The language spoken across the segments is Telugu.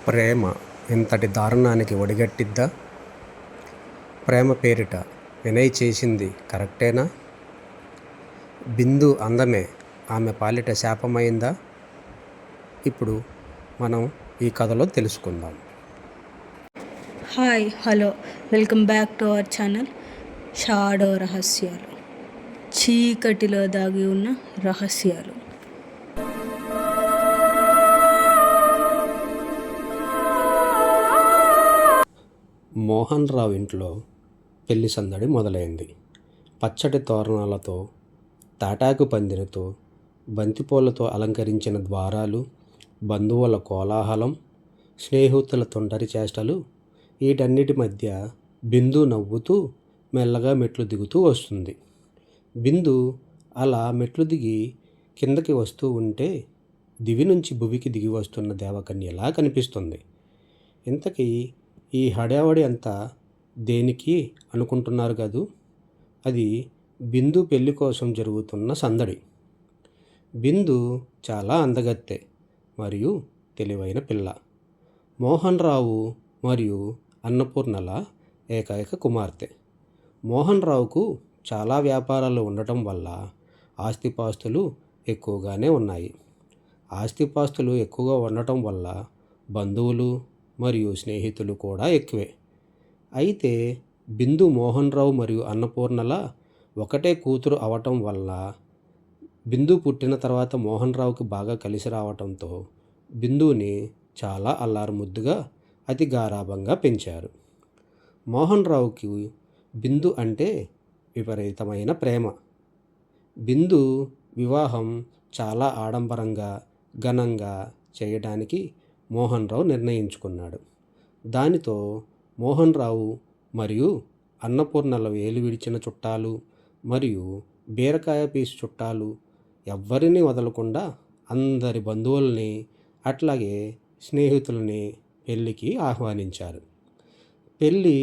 ప్రేమ ఇంతటి దారుణానికి ఒడిగట్టిద్దా? ప్రేమ పేరిట వినయ్ చేసింది కరెక్టేనా? బిందు అందమే ఆమె పాలిట శాపమైందా? ఇప్పుడు మనం ఈ కథలో తెలుసుకుందాం. Hi hello welcome back to our channel shadow రహస్యాలు. చీకటిలో దాగి ఉన్న రహస్యాలు. మోహన్ రావు ఇంట్లో పెళ్లి సందడి మొదలైంది. పచ్చటి తోరణాలతో, తాటాకు పందిరితో, బంతిపూలతో అలంకరించిన ద్వారాలు, బంధువుల కోలాహలం, స్నేహితుల తొంటరి చేష్టలు, వీటన్నిటి మధ్య బిందు నవ్వుతూ మెల్లగా మెట్లు దిగుతూ వస్తుంది. బిందు అలా మెట్లు దిగి కిందకి వస్తూ ఉంటే దివి నుంచి భువికి దిగి వస్తున్న దేవకన్యలా కనిపిస్తుంది. ఇంతకీ ఈ హడావడి అంతా దేనికి అనుకుంటున్నారు కదూ? అది బిందు పెళ్లి కోసం జరుగుతున్న సందడి. బిందు చాలా అందగత్తె మరియు తెలివైన పిల్ల. మోహన్ రావు మరియు అన్నపూర్ణల ఏకైక కుమార్తె. మోహన్ రావుకు చాలా వ్యాపారాలు ఉండటం వల్ల ఆస్తిపాస్తులు ఎక్కువగానే ఉన్నాయి. ఆస్తిపాస్తులు ఎక్కువగా ఉండటం వల్ల బంధువులు మరియు స్నేహితులు కూడా ఎక్కువే. అయితే బిందు మోహన్ రావు మరియు అన్నపూర్ణల ఒకటే కూతురు అవటం వల్ల బిందు పుట్టిన తర్వాత మోహన్ రావుకి బాగా కలిసి రావటంతో బిందుని చాలా అల్లారుముద్దుగా అతి గారాబంగా పెంచారు. మోహన్ రావుకి బిందు అంటే విపరీతమైన ప్రేమ. బిందు వివాహం చాలా ఆడంబరంగా ఘనంగా చేయడానికి మోహన్ రావు నిర్ణయించుకున్నాడు. దానితో మోహన్ రావు మరియు అన్నపూర్ణల వేలు విడిచిన చుట్టాలు మరియు బీరకాయ పీసు చుట్టాలు ఎవ్వరిని వదలకుండా అందరి బంధువుల్ని అట్లాగే స్నేహితులని పెళ్ళికి ఆహ్వానించారు. పెళ్ళి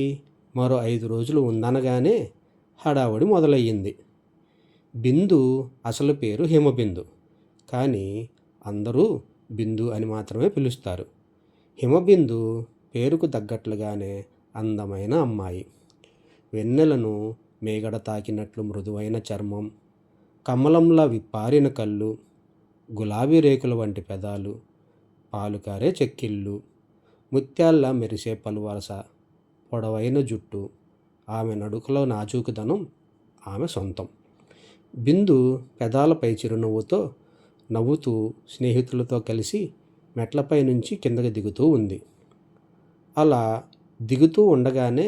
మరో 5 రోజులు ఉందనగానే హడావుడి మొదలయ్యింది. బిందు అసలు పేరు హిమబిందు, కానీ అందరూ బిందు అని మాత్రమే పిలుస్తారు. హిమబిందు పేరుకు తగ్గట్లుగానే అందమైన అమ్మాయి. వెన్నెలను మేగడ తాకినట్లు మృదువైన చర్మం, కమలంలా విప్పారిన కళ్ళు, గులాబీ రేకుల వంటి పెదాలు, పాలుకారే చెక్కిళ్ళు, ముత్యాల్లా మెరిసే పలువరస, పొడవైన జుట్టు, ఆమె నడుకలో నాజూకుదనం ఆమె సొంతం. బిందు పెదాలపై చిరునవ్వుతో నవ్వుతూ స్నేహితులతో కలిసి మెట్లపై నుంచి కిందకి దిగుతూ ఉంది. అలా దిగుతూ ఉండగానే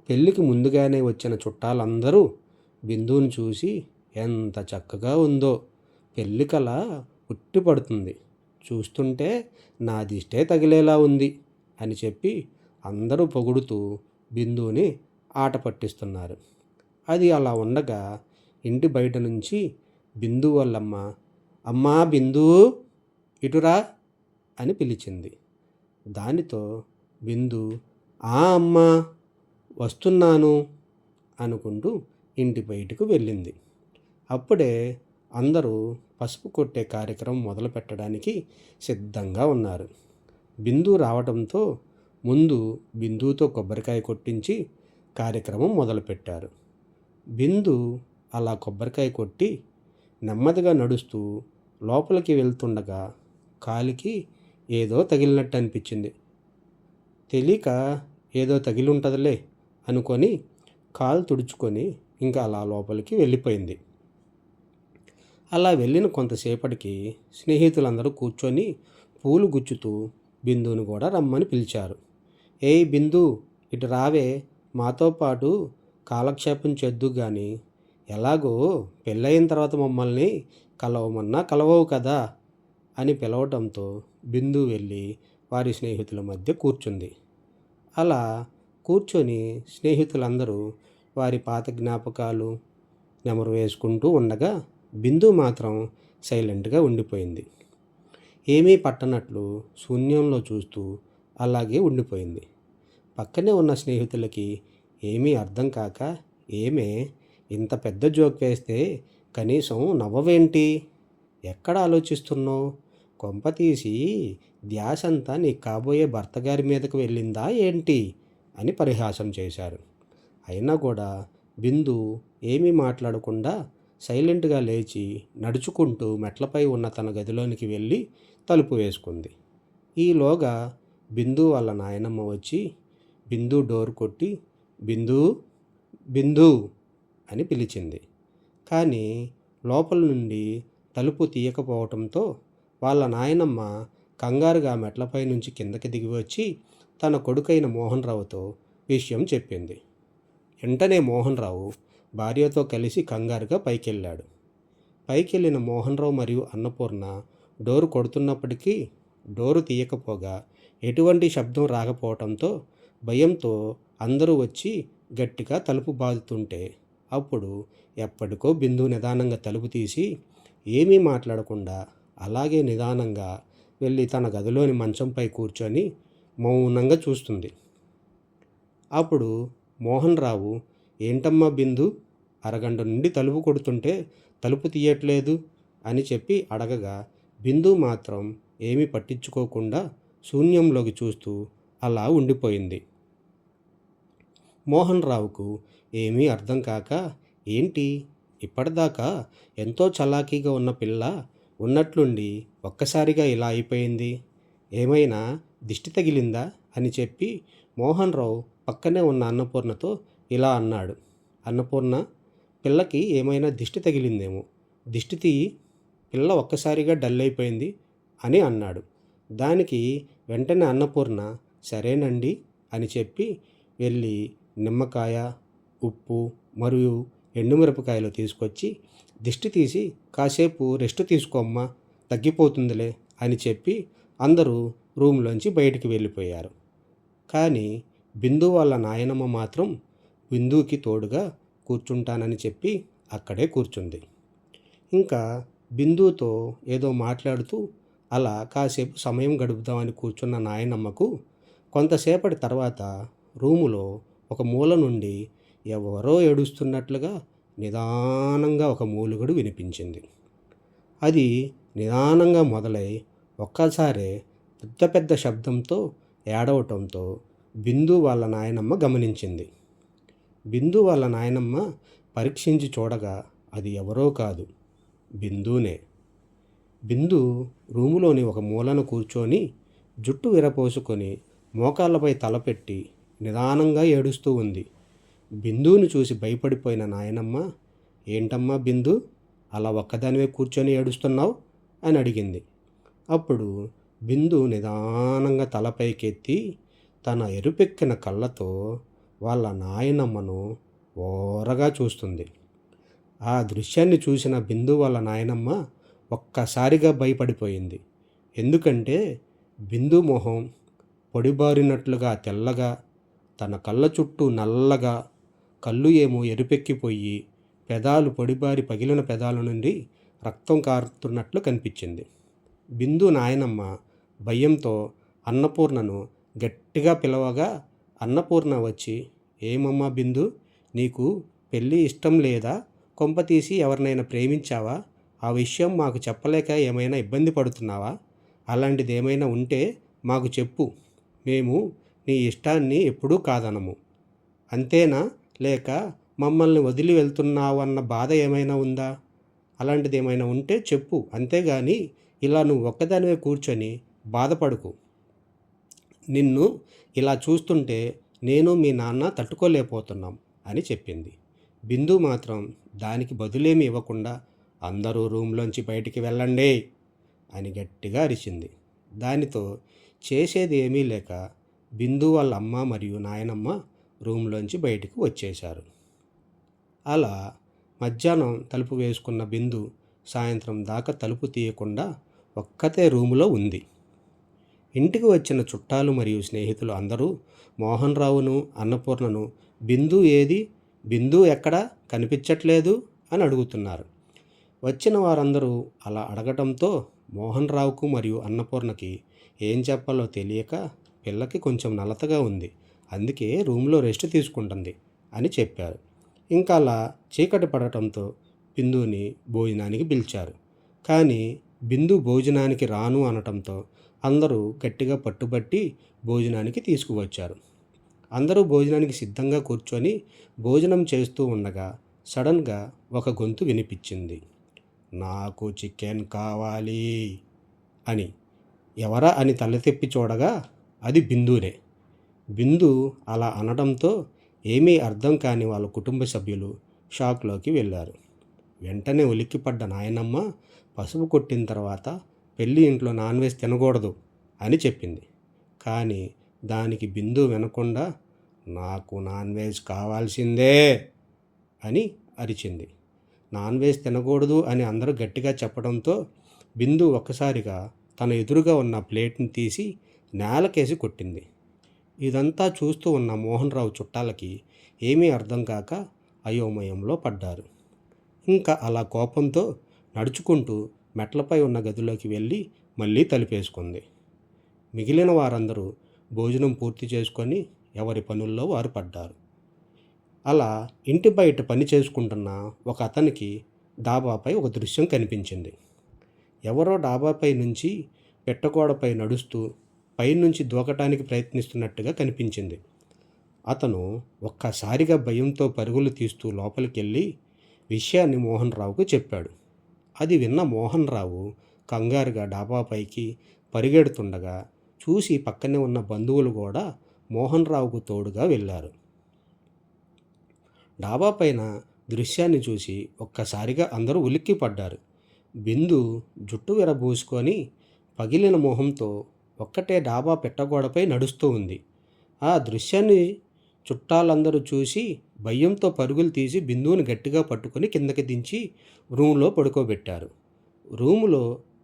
పెళ్ళికి ముందుగానే వచ్చిన చుట్టాలందరూ బిందువుని చూసి ఎంత చక్కగా ఉందో, పెళ్ళి కళ ఉట్టి పడుతుంది, చూస్తుంటే నా దిష్టే తగిలేలా ఉంది అని చెప్పి అందరూ పొగుడుతూ బిందువుని ఆట పట్టిస్తున్నారు. అది అలా ఉండగా ఇంటి బయట నుంచి బిందు వాళ్ళమ్మ అమ్మా బిందు ఇటురా అని పిలిచింది. దానితో బిందు ఆ అమ్మా వస్తున్నాను అనుకుంటూ ఇంటి బయటకు వెళ్ళింది. అప్పుడే అందరూ పసుపు కొట్టే కార్యక్రమం మొదలు పెట్టడానికి సిద్ధంగా ఉన్నారు. బిందు రావడంతో ముందు బిందుతో కొబ్బరికాయ కొట్టించి కార్యక్రమం మొదలుపెట్టారు. బిందు అలా కొబ్బరికాయ కొట్టి నెమ్మదిగా నడుస్తూ లోపలికి వెళ్తుండగా కాలికి ఏదో తగిలినట్టు అనిపించింది. తెలియక ఏదో తగిలి ఉంటుందిలే అనుకొని కాలు తుడుచుకొని ఇంకా అలా లోపలికి వెళ్ళిపోయింది. అలా వెళ్ళిన కొంతసేపటికి స్నేహితులందరూ కూర్చొని పూలు గుచ్చుతూ బిందుని కూడా రమ్మని పిలిచారు. ఏయ్ బిందు, ఇటు రావే, మాతో పాటు కాలక్షేపం చేద్దు కానీ, ఎలాగో పెళ్ళయిన తర్వాత మమ్మల్ని కలవమన్నా కలవవు కదా అని పిలవడంతో బిందు వెళ్ళి వారి స్నేహితుల మధ్య కూర్చుంది. అలా కూర్చొని స్నేహితులందరూ వారి పాత జ్ఞాపకాలు నెమరు వేసుకుంటూ ఉండగా బిందు మాత్రం సైలెంట్గా ఉండిపోయింది. ఏమీ పట్టనట్లు శూన్యంలో చూస్తూ అలాగే ఉండిపోయింది. పక్కనే ఉన్న స్నేహితులకి ఏమీ అర్థం కాక, ఏమే ఇంత పెద్ద జోక్ వేస్తే కనీసం నవ్వవేంటి, ఎక్కడ ఆలోచిస్తున్నావు, కొంప తీసి ధ్యాసంతా నీ కాబోయే భర్త గారి మీదకు వెళ్ళిందా ఏంటి అని పరిహాసం చేశారు. అయినా కూడా బిందు ఏమీ మాట్లాడకుండా సైలెంట్గా లేచి నడుచుకుంటూ మెట్లపై ఉన్న తన గదిలోనికి వెళ్ళి తలుపు వేసుకుంది. ఈలోగా బిందు వాళ్ళ నాయనమ్మ వచ్చి బిందు డోర్ కొట్టి బిందు బిందు అని పిలిచింది. కానీ లోపల నుండి తలుపు తీయకపోవటంతో వాళ్ళ నాయనమ్మ కంగారుగా మెట్లపై నుంచి కిందకి దిగి వచ్చి తన కొడుకైన మోహన్ రావుతో విషయం చెప్పింది. వెంటనే మోహన్ రావు భార్యతో కలిసి కంగారుగా పైకెళ్ళాడు. పైకెళ్ళిన మోహన్ రావు మరియు అన్నపూర్ణ డోరు కొడుతున్నప్పటికీ డోరు తీయకపోగా ఎటువంటి శబ్దం రాకపోవటంతో భయంతో అందరూ వచ్చి గట్టిగా తలుపు బాదుతుంటే అప్పుడు ఎప్పటికో బిందు నిదానంగా తలుపు తీసి ఏమీ మాట్లాడకుండా అలాగే నిదానంగా వెళ్ళి తన గదిలోని మంచంపై కూర్చొని మౌనంగా చూస్తుంది. అప్పుడు మోహన్ రావు, ఏంటమ్మా బిందు, అరగంట నుండి తలుపు కొడుతుంటే తలుపు తీయట్లేదు అని చెప్పి అడగగా బిందు మాత్రం ఏమీ పట్టించుకోకుండా శూన్యంలోకి చూస్తూ అలా ఉండిపోయింది. మోహన్ రావుకు ఏమీ అర్థం కాక, ఏంటి ఇప్పటిదాకా ఎంతో చలాకీగా ఉన్న పిల్ల ఉన్నట్లుండి ఒక్కసారిగా ఇలా అయిపోయింది, ఏమైనా దిష్టి తగిలిందా అని చెప్పి మోహన్ రావు పక్కనే ఉన్న అన్నపూర్ణతో ఇలా అన్నాడు. అన్నపూర్ణ, పిల్లకి ఏమైనా దిష్టి తగిలిందేమో, దిష్టి తీయి, పిల్ల ఒక్కసారిగా డల్ అయిపోయింది అని అన్నాడు. దానికి వెంటనే అన్నపూర్ణ సరేనండి అని చెప్పి వెళ్ళి నిమ్మకాయ, ఉప్పు మరియు ఎండుమిరపకాయలు తీసుకొచ్చి దిష్టి తీసి కాసేపు రెస్ట్ తీసుకోమ్మా, తగ్గిపోతుందిలే అని చెప్పి అందరూ రూమ్లోంచి బయటికి వెళ్ళిపోయారు. కానీ బిందు వాళ్ళ నాయనమ్మ మాత్రం బిందుకి తోడుగా కూర్చుంటానని చెప్పి అక్కడే కూర్చుంది. ఇంకా బిందుతో ఏదో మాట్లాడుతూ అలా కాసేపు సమయం గడుపుదామని కూర్చున్న నాయనమ్మకు కొంతసేపటి తర్వాత రూములో ఒక మూల నుండి ఎవరో ఏడుస్తున్నట్లుగా నిదానంగా ఒక మూలుగుడు వినిపించింది. అది నిదానంగా మొదలై ఒక్కసారే పెద్ద పెద్ద శబ్దంతో ఏడవటంతో బిందు వాళ్ళ నాయనమ్మ గమనించింది. బిందు వాళ్ళ నాయనమ్మ పరీక్షించి చూడగా అది ఎవరో కాదు, బిందునే. బిందు రూములోని ఒక మూలను కూర్చొని జుట్టు విరపోసుకొని మోకాళ్ళపై తలపెట్టి నిదానంగా ఏడుస్తూ ఉంది. బిందుని చూసి భయపడిపోయిన నాయనమ్మ, ఏంటమ్మా బిందు, అలా ఒక్కదానివే కూర్చొని ఏడుస్తున్నావు అని అడిగింది. అప్పుడు బిందు నిదానంగా తలపైకెత్తి తన ఎరుపెక్కిన కళ్ళతో వాళ్ళ నాయనమ్మను ఓరగా చూస్తుంది. ఆ దృశ్యాన్ని చూసిన బిందు వాళ్ళ నాయనమ్మ ఒక్కసారిగా భయపడిపోయింది. ఎందుకంటే బిందు మొహం పొడిబారినట్లుగా తెల్లగా, తన కళ్ళ చుట్టూ నల్లగా, కళ్ళు ఏమో ఎరుపెక్కిపోయి పెదాలు పొడిబారి పగిలిన పెదాల నుండి రక్తం కారుతున్నట్లు కనిపించింది. బిందు నాయనమ్మ భయంతో అన్నపూర్ణను గట్టిగా పిలవగా అన్నపూర్ణ వచ్చి, ఏమమ్మా బిందు, నీకు పెళ్ళి ఇష్టం లేదా, కొంపతీసి ఎవరినైనా ప్రేమించావా, ఆ విషయం మాకు చెప్పలేక ఏమైనా ఇబ్బంది పడుతున్నావా, అలాంటిది ఏమైనా ఉంటే మాకు చెప్పు, మేము నీ ఇష్టాన్ని ఎప్పుడూ కాదనము, అంతేనా, లేక మమ్మల్ని వదిలి వెళ్తున్నావన్న బాధ ఏమైనా ఉందా, అలాంటిది ఏమైనా ఉంటే చెప్పు, అంతేగాని ఇలా నువ్వు ఒక్కదానివే కూర్చొని బాధపడుకు, నిన్ను ఇలా చూస్తుంటే నేను మీ నాన్న తట్టుకోలేకపోతున్నాం అని చెప్పింది. బిందు మాత్రం దానికి బదులేమి ఇవ్వకుండా అందరూ రూమ్లోంచి బయటికి వెళ్ళండి అని గట్టిగా అరిచింది. దానితో చేసేది ఏమీ లేక బిందు వాళ్ళ అమ్మ మరియు నాయనమ్మ రూమ్లోంచి బయటికి వచ్చేశారు. అలా మధ్యాహ్నం తలుపు వేసుకున్న బిందు సాయంత్రం దాకా తలుపు తీయకుండా ఒక్కతే రూములో ఉంది. ఇంటికి వచ్చిన చుట్టాలు మరియు స్నేహితులు అందరూ మోహన్ రావును, అన్నపూర్ణను, బిందు ఏది, బిందు ఎక్కడా కనిపించట్లేదు అని అడుగుతున్నారు. వచ్చిన వారందరూ అలా అడగటంతో మోహన్ రావుకు మరియు అన్నపూర్ణకి ఏం చెప్పాలో తెలియక, పిల్లకి కొంచెం నలతగా ఉంది, అందుకే రూమ్లో రెస్ట్ తీసుకుంటుంది అని చెప్పారు. ఇంకా అలా చీకటి పడటంతో బిందుని భోజనానికి పిలిచారు. కానీ బిందు భోజనానికి రాను అనటంతో అందరూ గట్టిగా పట్టుబట్టి భోజనానికి తీసుకువచ్చారు. అందరూ భోజనానికి సిద్ధంగా కూర్చొని భోజనం చేస్తూ ఉండగా సడన్గా ఒక గొంతు వినిపించింది. నాకు చికెన్ కావాలి అని. ఎవరా అని తలెత్తి చూడగా అది బిందునే. బిందు అలా అనడంతో ఏమీ అర్థం కాని వాళ్ళ కుటుంబ సభ్యులు షాక్లోకి వెళ్ళారు. వెంటనే ఉలిక్కిపడ్డ నాయనమ్మ పసుపు కొట్టిన తర్వాత పెళ్ళి ఇంట్లో నాన్ వెజ్ తినకూడదు అని చెప్పింది. కానీ దానికి బిందు వినకుండా నాకు నాన్ వెజ్ కావాల్సిందే అని అరిచింది. నాన్ వెజ్ తినకూడదు అని అందరూ గట్టిగా చెప్పడంతో బిందు ఒక్కసారిగా తన ఎదురుగా ఉన్న ప్లేట్ని తీసి నేలకేసి కొట్టింది. ఇదంతా చూస్తూ ఉన్న మోహన్ రావు చుట్టాలకి ఏమీ అర్థం కాక అయోమయంలో పడ్డారు. ఇంకా అలా కోపంతో నడుచుకుంటూ మెట్లపై ఉన్న గదిలోకి వెళ్ళి మళ్ళీ తలుపేసుకుంది. మిగిలిన వారందరూ భోజనం పూర్తి చేసుకొని ఎవరి పనుల్లో వారు పడ్డారు. అలా ఇంటి బయట పని చేసుకుంటున్న ఒక అతనికి డాబాపై ఒక దృశ్యం కనిపించింది. ఎవరో డాబాపై నుంచి పెట్టగోడపై నడుస్తూ పైనుంచి దూకటానికి ప్రయత్నిస్తున్నట్టుగా కనిపించింది. అతను ఒక్కసారిగా భయంతో పరుగులు తీస్తూ లోపలికి వెళ్ళి విషయాన్ని మోహన్ రావుకు చెప్పాడు. అది విన్న మోహన్ రావు కంగారుగా డాబాపైకి పరిగెడుతుండగా చూసి పక్కనే ఉన్న బంధువులు కూడా మోహన్ రావుకు తోడుగా వెళ్ళారు. డాబా పైన దృశ్యాన్ని చూసి ఒక్కసారిగా అందరూ ఉలిక్కిపడ్డారు. బిందు జుట్టు విరబూసుకొని పగిలిన మొహంతో ఒక్కటే డాబా పెట్టగోడపై నడుస్తూ ఉంది. ఆ దృశ్యాన్ని చుట్టాలందరూ చూసి భయంతో పరుగులు తీసి బిందువుని గట్టిగా పట్టుకొని కిందకి దించి రూమ్లో పడుకోబెట్టారు. రూములో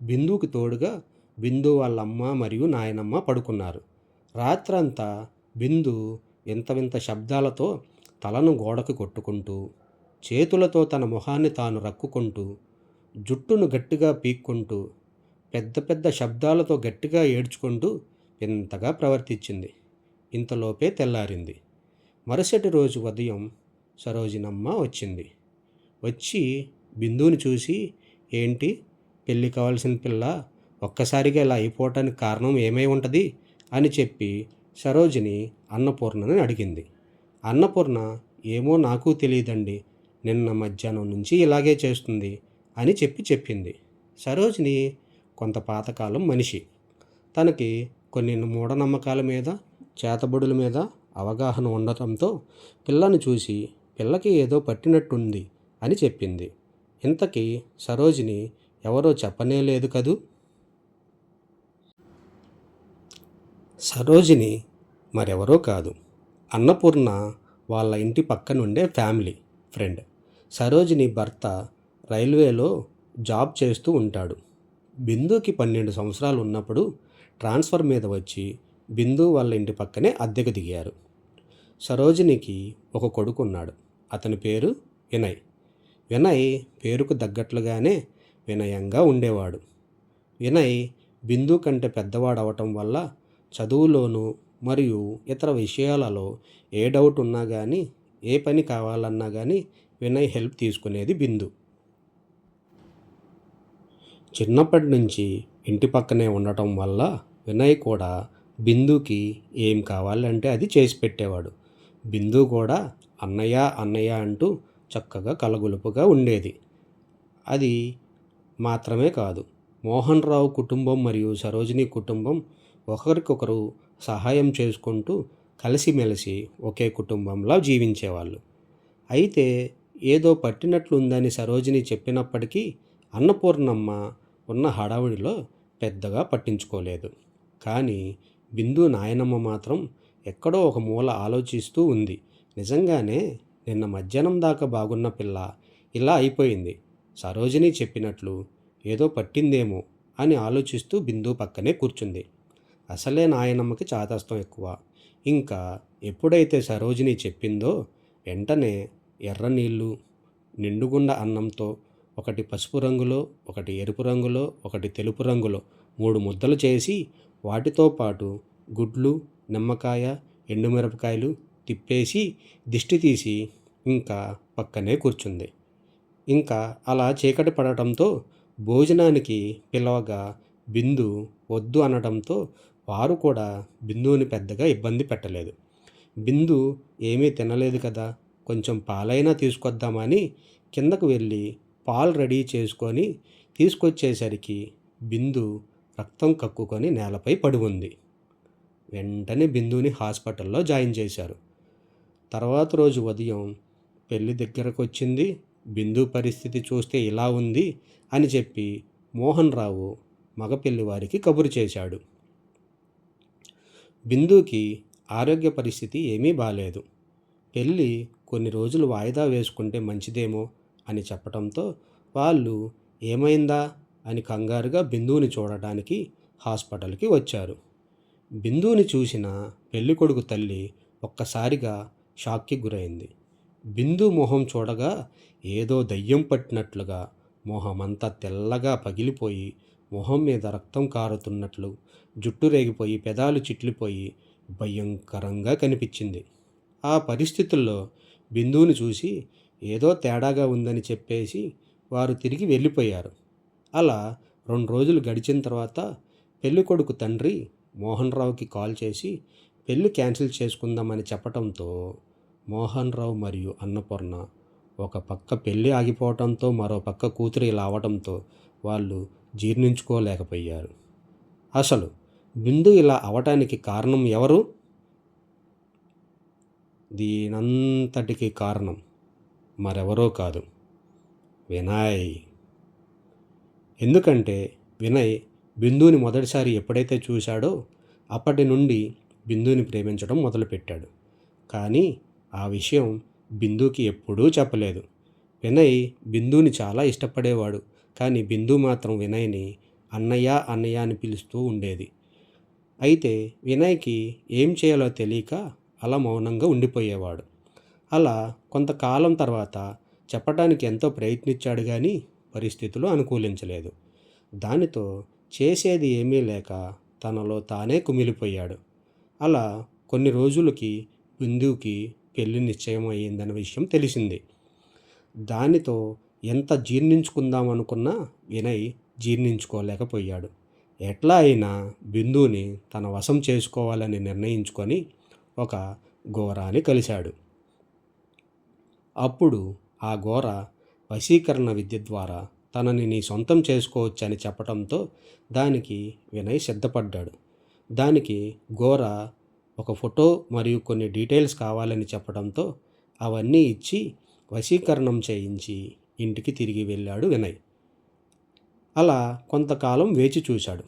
బిందువుకి తోడుగా బిందు వాళ్ళ అమ్మ మరియు నాయనమ్మ పడుకున్నారు. రాత్రంతా బిందు వింత వింత శబ్దాలతో తలను గోడకు కొట్టుకుంటూ, చేతులతో తన మొహాన్ని తాను రక్కుకుంటూ, జుట్టును గట్టిగా పీక్కుంటూ, పెద్ద పెద్ద శబ్దాలతో గట్టిగా ఏడ్చుకుంటూ వింతగా ప్రవర్తించింది. ఇంతలోపే తెల్లారింది. మరుసటి రోజు ఉదయం సరోజినమ్మ వచ్చింది. వచ్చి బిందువుని చూసి, ఏంటి పెళ్ళి కావాల్సిన పిల్ల ఒక్కసారిగా ఇలా అయిపోవటానికి కారణం ఏమై ఉంటుంది అని చెప్పి సరోజిని అన్నపూర్ణని అడిగింది. అన్నపూర్ణ, ఏమో నాకు తెలియదండి, నిన్న మధ్యాహ్నం నుంచి ఇలాగే చేస్తుంది అని చెప్పింది. సరోజిని కొంత పాతకాలం మనిషి. తనకి కొన్ని మూఢనమ్మకాల మీద, చేతబడుల మీద అవగాహన ఉండటంతో పిల్లను చూసి పిల్లకి ఏదో పట్టినట్టుంది అని చెప్పింది. ఇంతకీ సరోజిని ఎవరో చెప్పనే లేదు కదూ. సరోజిని మరెవరో కాదు, అన్నపూర్ణ వాళ్ళ ఇంటి పక్కనుండే ఫ్యామిలీ ఫ్రెండ్. సరోజిని భర్త రైల్వేలో జాబ్ చేస్తూ ఉంటాడు. బిందుకి 12 సంవత్సరాలు ఉన్నప్పుడు ట్రాన్స్ఫర్ మీద వచ్చి బిందు వాళ్ళ ఇంటి పక్కనే అద్దెకు దిగారు. సరోజినికి ఒక కొడుకు ఉన్నాడు. అతని పేరు వినయ్. వినయ్ పేరుకు తగ్గట్లుగానే వినయంగా ఉండేవాడు. వినయ్ బిందు కంటే పెద్దవాడు అవటం వల్ల చదువులోనూ మరియు ఇతర విషయాలలో ఏ డౌట్ ఉన్నా కానీ, ఏ పని కావాలన్నా కానీ వినయ్ హెల్ప్ తీసుకునేది బిందు. చిన్నప్పటి నుంచి ఇంటి పక్కనే ఉండటం వల్ల వినయ్ కూడా బిందుకి ఏం కావాలంటే అది చేసి పెట్టేవాడు. బిందు కూడా అన్నయ్య అన్నయ్య అంటూ చక్కగా కలగొలుపుగా ఉండేది. అది మాత్రమే కాదు, మోహన్ రావు కుటుంబం మరియు సరోజిని కుటుంబం ఒకరికొకరు సహాయం చేసుకుంటూ కలిసిమెలిసి ఒకే కుటుంబంలా జీవించేవాళ్ళు. అయితే ఏదో పట్టినట్లుందని సరోజిని చెప్పినప్పటికీ అన్నపూర్ణమ్మ ఉన్న హడావుడిలో పెద్దగా పట్టించుకోలేదు. కానీ బిందు నాయనమ్మ మాత్రం ఎక్కడో ఒక మూల ఆలోచిస్తూ ఉంది. నిజంగానే నిన్న మధ్యాహ్నం దాకా బాగున్న పిల్ల ఇలా అయిపోయింది. సరోజిని చెప్పినట్లు ఏదో పట్టిందేమో అని ఆలోచిస్తూ బిందు పక్కనే కూర్చుంది. అసలే నాయనమ్మకి చాదస్తం ఎక్కువ. ఇంకా ఎప్పుడైతే సరోజిని చెప్పిందో వెంటనే ఎర్ర నీళ్ళు, నిండుగుండ అన్నంతో ఒకటి పసుపు రంగులో, ఒకటి ఎరుపు రంగులో, ఒకటి తెలుపు రంగులో 3 ముద్దలు చేసి వాటితో పాటు గుడ్లు, నిమ్మకాయ, ఎండుమిరపకాయలు తిప్పేసి దిష్టి తీసి ఇంకా పక్కనే కూర్చుంది. ఇంకా అలా చీకటి పడటంతో భోజనానికి పిలవగా బిందు వద్దు అనడంతో వారు కూడా బిందువుని పెద్దగా ఇబ్బంది పెట్టలేదు. బిందు ఏమీ తినలేదు కదా, కొంచెం పాలైనా తీసుకొద్దామని కిందకు వెళ్ళి పాలు రెడీ చేసుకొని తీసుకొచ్చేసరికి బిందు రక్తం కక్కుకొని నేలపై పడి ఉంది. వెంటనే బిందుని హాస్పిటల్లో జాయిన్ చేశారు. తర్వాత రోజు ఉదయం పెళ్లి దగ్గరకు వచ్చింది. బిందు పరిస్థితి చూస్తే ఇలా ఉంది అని చెప్పి మోహన్ రావు మగ పెళ్లివారికి కబురు చేశాడు. బిందుకి ఆరోగ్య పరిస్థితి ఏమీ బాలేదు. పెళ్ళి కొన్ని రోజులు వాయిదా వేసుకుంటే మంచిదేమో అని చెప్పడంతో వాళ్ళు ఏమైందా అని కంగారుగా బిందువుని చూడటానికి హాస్పిటల్కి వచ్చారు. బిందువుని చూసిన పెళ్ళికొడుకు తల్లి ఒక్కసారిగా షాక్కి గురైంది. బిందు మొహం చూడగా ఏదో దయ్యం పట్టినట్లుగా మొహమంతా తెల్లగా పగిలిపోయి మొహం మీద రక్తం కారుతున్నట్లు, జుట్టు రేగిపోయి పెదాలు చిట్లిపోయి భయంకరంగా కనిపించింది. ఆ పరిస్థితుల్లో బిందువుని చూసి ఏదో తేడాగా ఉందని చెప్పేసి వారు తిరిగి వెళ్ళిపోయారు. అలా 2 రోజులు గడిచిన తర్వాత పెళ్ళికొడుకు తండ్రి మోహన్ రావుకి కాల్ చేసి పెళ్ళి క్యాన్సిల్ చేసుకుందామని చెప్పడంతో మోహన్ రావు మరియు అన్నపూర్ణ ఒక పక్క పెళ్ళి ఆగిపోవడంతో మరో పక్క కూతురు ఇలా అవడంతో వాళ్ళు జీర్ణించుకోలేకపోయారు. అసలు బిందు ఇలా అవటానికి కారణం ఎవరు? దీనంతటికి కారణం మరెవరో కాదు, వినయ్. ఎందుకంటే వినయ్ బిందుని మొదటిసారి ఎప్పుడైతే చూశాడో అప్పటి నుండి బిందుని ప్రేమించడం మొదలుపెట్టాడు. కానీ ఆ విషయం బిందుకి ఎప్పుడూ చెప్పలేదు. వినయ్ బిందుని చాలా ఇష్టపడేవాడు. కానీ బిందు మాత్రం వినయ్ని అన్నయ్య అన్నయ్య అని పిలుస్తూ ఉండేది. అయితే వినయ్కి ఏం చేయాలో తెలియక అలా మౌనంగా ఉండిపోయేవాడు. అలా కొంతకాలం తర్వాత చెప్పడానికి ఎంతో ప్రయత్నించాడు కానీ పరిస్థితులు అనుకూలించలేదు. దానితో చేసేది ఏమీ లేక తనలో తానే కుమిలిపోయాడు. అలా కొన్ని రోజులకి బిందుకి పెళ్లి నిశ్చయం అయ్యిందన్న విషయం తెలిసింది. దానితో ఎంత జీర్ణించుకుందామనుకున్నా వినయ్ జీర్ణించుకోలేకపోయాడు. ఎట్లా అయినా బిందుని తన వశం చేసుకోవాలని నిర్ణయించుకొని ఒక ఘోరాని కలిశాడు. అప్పుడు ఆ ఘోర వశీకరణ విద్య ద్వారా తనని నీ సొంతం చేసుకోవచ్చని చెప్పడంతో దానికి వినయ్ సిద్ధపడ్డాడు. దానికి ఘోర ఒక ఫోటో మరియు కొన్ని డీటెయిల్స్ కావాలని చెప్పడంతో అవన్నీ ఇచ్చి వశీకరణం చేయించి ఇంటికి తిరిగి వెళ్ళాడు వినయ్. అలా కొంతకాలం వేచి చూశాడు.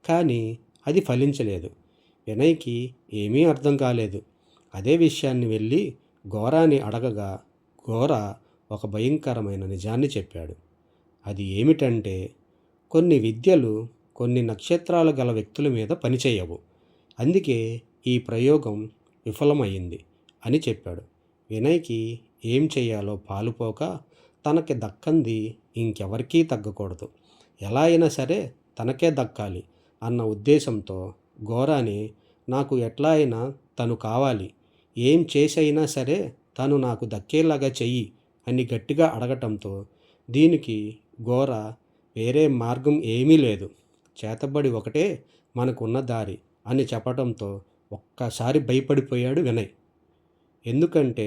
కానీ అది ఫలించలేదు. వినయ్కి ఏమీ అర్థం కాలేదు. అదే విషయాన్ని వెళ్ళి ఘోరాని అడగగా ఘోర ఒక భయంకరమైన నిజాన్ని చెప్పాడు. అది ఏమిటంటే కొన్ని విద్యలు కొన్ని నక్షత్రాలు గల వ్యక్తుల మీద పనిచేయవు, అందుకే ఈ ప్రయోగం విఫలమైంది అని చెప్పాడు. వినయ్కి ఏం చేయాలో పాలుపోక తనకి దక్కంది ఇంకెవరికీ తగ్గకూడదు, ఎలా అయినా సరే తనకే దక్కాలి అన్న ఉద్దేశంతో ఘోరాని నాకు ఎట్లా అయినా తను కావాలి, ఏం చేసైనా సరే తను నాకు దక్కేలాగా చెయ్యి అని గట్టిగా అడగటంతో దీనికి ఘోర వేరే మార్గం ఏమీ లేదు, చేతబడి ఒకటే మనకున్న దారి అని చెప్పడంతో ఒక్కసారి భయపడిపోయాడు వినయ్. ఎందుకంటే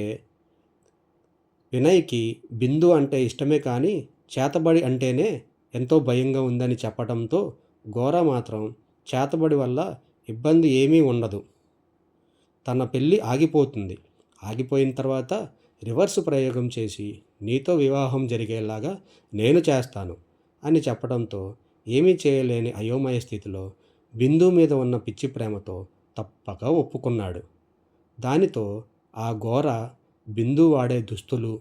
వినయ్కి బిందు అంటే ఇష్టమే కానీ చేతబడి అంటేనే ఎంతో భయంగా ఉందని చెప్పడంతో ఘోర మాత్రం చేతబడి వల్ల ఇబ్బంది ఏమీ ఉండదు, తన పెళ్ళి ఆగిపోతుంది, ఆగిపోయిన తర్వాత రివర్స్ ప్రయోగం చేసి నీతో వివాహం జరిగేలాగా నేను చేస్తాను అని చెప్పడంతో ఏమీ చేయలేని అయోమయ స్థితిలో బిందు మీద ఉన్న పిచ్చి ప్రేమతో తప్పక ఒప్పుకున్నాడు. దానితో ఆ ఘోర బిందు వాడే దుస్తులు,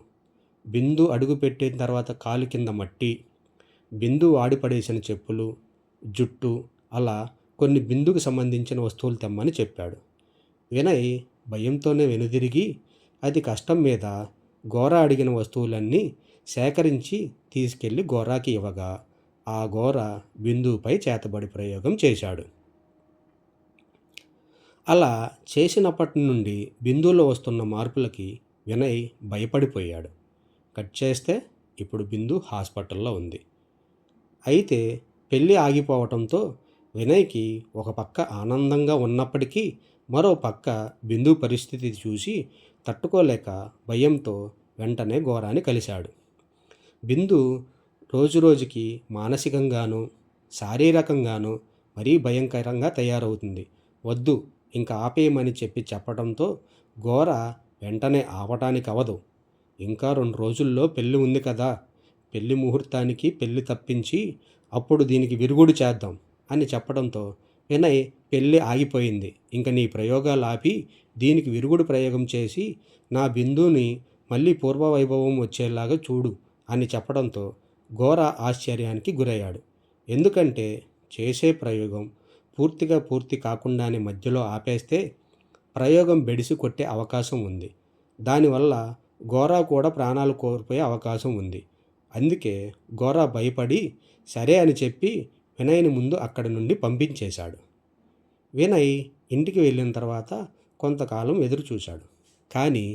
బిందు అడుగు పెట్టిన తర్వాత కాలు కింద మట్టి, బిందు వాడిపడేసిన చెప్పులు, జుట్టు అలా కొన్ని బిందుకు సంబంధించిన వస్తువులు తెమ్మని చెప్పాడు. వినయ్ భయంతోనే వెనుదిరిగి అతి కష్టం మీద ఘోర అడిగిన వస్తువులన్నీ సేకరించి తీసుకెళ్లి ఘోరాకి ఇవ్వగా ఆ ఘోర బిందుపై చేతబడి ప్రయోగం చేశాడు. అలా చేసినప్పటి నుండి బిందులో వస్తున్న మార్పులకి వినయ్ భయపడిపోయాడు. కట్ చేస్తే ఇప్పుడు బిందు హాస్పిటల్లో ఉంది. అయితే పెళ్ళి ఆగిపోవటంతో వినయ్కి ఒక పక్క ఆనందంగా ఉన్నప్పటికీ మరో పక్క బిందు పరిస్థితి చూసి తట్టుకోలేక భయంతో వెంటనే ఘోరాన్ని కలిశాడు. బిందు రోజురోజుకి మానసికంగానూ శారీరకంగానూ మరీ భయంకరంగా తయారవుతుంది. వద్దు, ఇంకా ఆపేయమని చెప్పడంతో ఘోర వెంటనే ఆపటానికి అవదు. ఇంకా 2 రోజుల్లో పెళ్ళి ఉంది కదా, పెళ్లి ముహూర్తానికి పెళ్లి తప్పించి అప్పుడు దీనికి విరుగుడు చేద్దాం అని చెప్పడంతో వినయ్ పెళ్ళి ఆగిపోయింది, ఇంక నీ ప్రయోగాలు ఆపి దీనికి విరుగుడు ప్రయోగం చేసి నా బిందుని మళ్ళీ పూర్వవైభవం వచ్చేలాగా చూడు అని చెప్పడంతో ఘోర ఆశ్చర్యానికి గురయ్యాడు. ఎందుకంటే చేసే ప్రయోగం పూర్తి కాకుండానే మధ్యలో ఆపేస్తే ప్రయోగం బెడిసి కొట్టే అవకాశం ఉంది. దానివల్ల ఘోర కూడా ప్రాణాలు కోల్పోయే అవకాశం ఉంది. అందుకే ఘోర భయపడి సరే అని చెప్పి వినయ్ని ముందు అక్కడి నుండి పంపించేశాడు. వినయ్ ఇంటికి వెళ్ళిన తర్వాత కొంతకాలం ఎదురు చూశాడు. కానీ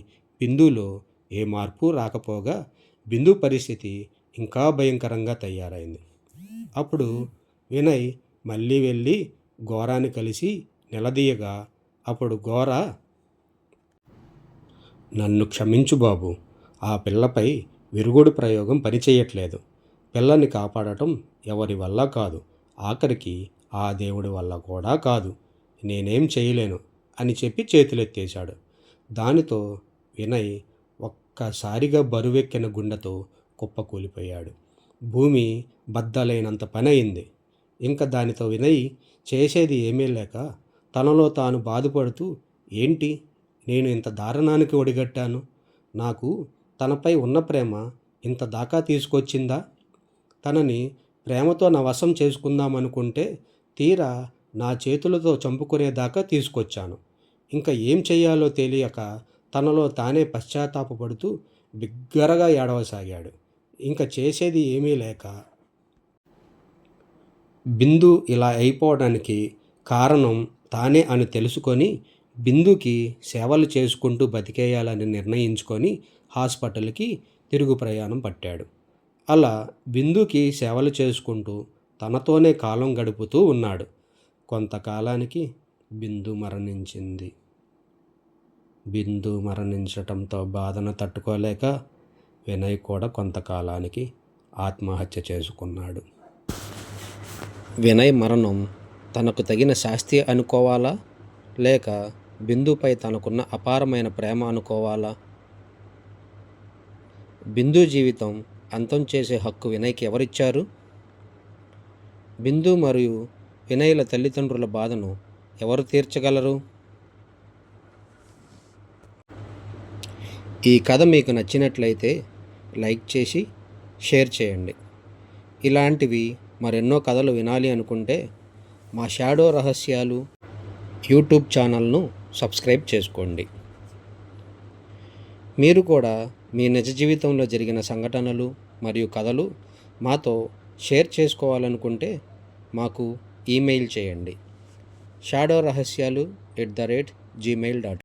బిందులో ఏ మార్పు రాకపోగా బిందు పరిస్థితి ఇంకా భయంకరంగా తయారైంది. అప్పుడు వినయ్ మళ్ళీ వెళ్ళి ఘోరాన్ని కలిసి నిలదీయగా అప్పుడు ఘోర, నన్ను క్షమించు బాబు, ఆ పిల్లపై విరుగుడు ప్రయోగం పనిచేయట్లేదు. పిల్లని కాపాడటం ఎవరి వల్ల కాదు, ఆఖరికి ఆ దేవుడి వల్ల కూడా కాదు, నేనేం చేయలేను అని చెప్పి చేతులెత్తేశాడు. దానితో వినయ్ ఒక్కసారిగా బరువెక్కిన గుండెతో కుప్పకూలిపోయాడు. భూమి బద్దలైనంత పని అయింది. ఇంకా దానితో వినయ్ చేసేది ఏమీ లేక తనలో తాను బాధపడుతూ, ఏంటి నేను ఇంత దారుణానికి ఒడిగట్టాను, నాకు తనపై ఉన్న ప్రేమ ఇంత దాకా తీసుకొచ్చిందా, తనని ప్రేమతో నా వశం చేసుకుందామనుకుంటే తీరా నా చేతులతో చంపుకునేదాకా తీసుకొచ్చాను. ఇంకా ఏం చెయ్యాలో తెలియక తనలో తానే పశ్చాత్తాపపడుతూ బిగ్గరగా ఏడవసాగాడు. ఇంకా చేసేది ఏమీ లేక బిందు ఇలా అయిపోవడానికి కారణం తానే అని తెలుసుకొని బిందుకి సేవలు చేసుకుంటూ బతికేయాలని నిర్ణయించుకొని హాస్పిటల్కి తిరుగు ప్రయాణం పట్టాడు. అలా బిందుకి సేవలు చేసుకుంటూ తనతోనే కాలం గడుపుతూ ఉన్నాడు. కొంతకాలానికి బిందు మరణించింది. బిందు మరణించటంతో బాధను తట్టుకోలేక వినయ్ కూడా కొంతకాలానికి ఆత్మహత్య చేసుకున్నాడు. వినయ్ మరణం తనకు తగిన శాస్తి అనుకోవాలా, లేక బిందుపై తనకున్న అపారమైన ప్రేమ అనుకోవాలా? బిందు జీవితం అంతం చేసే హక్కు వినయ్కి ఎవరిచ్చారు? బిందు మరియు వినయ్ల తల్లిదండ్రుల బాధను ఎవరు తీర్చగలరు? ఈ కథ మీకు నచ్చినట్లయితే లైక్ చేసి షేర్ చేయండి. ఇలాంటివి మరెన్నో కథలు వినాలి అనుకుంటే మా షాడో రహస్యాలు యూట్యూబ్ ఛానల్ను సబ్స్క్రైబ్ చేసుకోండి. మీరు కూడా మీ నిజ జీవితంలో జరిగిన సంఘటనలు మరియు కథలు మాతో షేర్ చేసుకోవాలనుకుంటే మాకు ఈమెయిల్ చేయండి. shadowrahasyalu@gmail.com